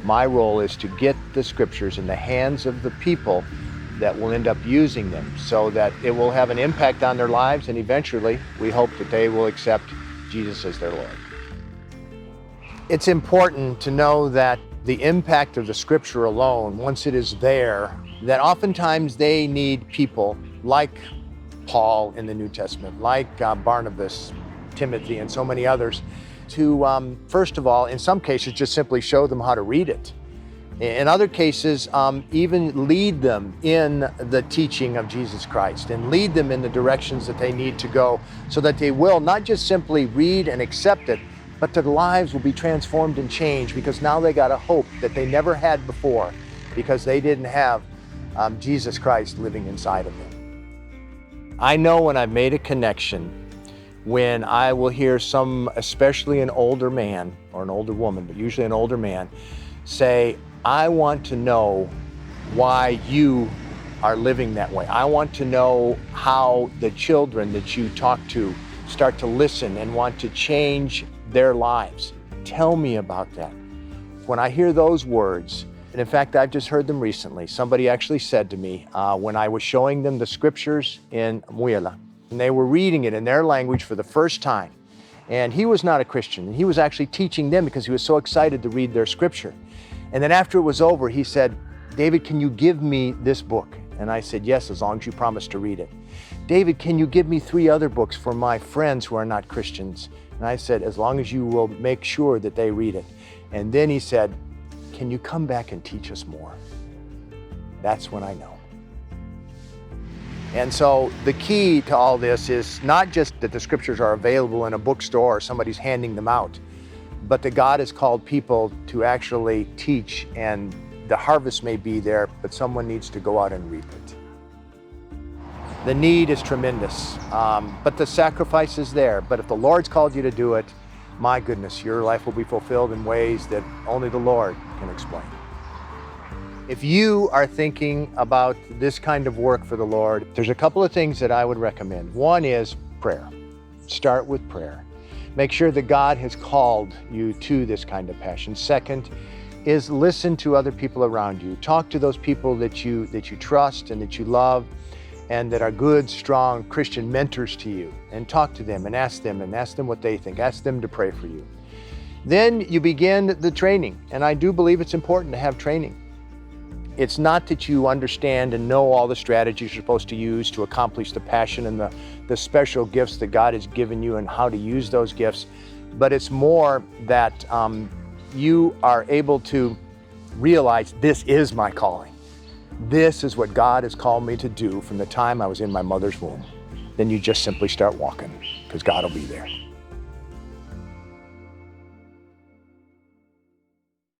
My role is to get the scriptures in the hands of the people that will end up using them so that it will have an impact on their lives, and eventually we hope that they will accept Jesus as their Lord. It's important to know that the impact of the scripture alone, once it is there, that oftentimes they need people like Paul in the New Testament, like Barnabas, Timothy, and so many others, to first of all, in some cases, just simply show them how to read it. In other cases, even lead them in the teaching of Jesus Christ and lead them in the directions that they need to go so that they will not just simply read and accept it, but their lives will be transformed and changed because now they got a hope that they never had before because they didn't have Jesus Christ living inside of them. I know when I've made a connection, when I will hear some, especially an older man or an older woman, but usually an older man, say, I want to know why you are living that way. I want to know how the children that you talk to start to listen and want to change their lives. Tell me about that. When I hear those words, and in fact, I've just heard them recently. Somebody actually said to me, when I was showing them the scriptures in Muela, and they were reading it in their language for the first time, and he was not a Christian, and he was actually teaching them because he was so excited to read their scripture. And then after it was over, he said, David, can you give me this book? And I said, yes, as long as you promise to read it. David, can you give me 3 other books for my friends who are not Christians? And I said, as long as you will make sure that they read it. And then he said, can you come back and teach us more? That's when I know. And so the key to all this is not just that the scriptures are available in a bookstore or somebody's handing them out, but that God has called people to actually teach, and the harvest may be there, but someone needs to go out and reap it. The need is tremendous, but the sacrifice is there. But if the Lord's called you to do it, my goodness, your life will be fulfilled in ways that only the Lord can explain. If you are thinking about this kind of work for the Lord, there's a couple of things that I would recommend. One is prayer. Start with prayer. Make sure that God has called you to this kind of passion. Second is listen to other people around you. Talk to those people that you trust and that you love and that are good, strong Christian mentors to you, and talk to them and ask them what they think. Ask them to pray for you. Then you begin the training, and I do believe it's important to have training. It's not that you understand and know all the strategies you're supposed to use to accomplish the passion and the special gifts that God has given you and how to use those gifts, but it's more that you are able to realize this is my calling. This is what God has called me to do from the time I was in my mother's womb. Then you just simply start walking because God will be there.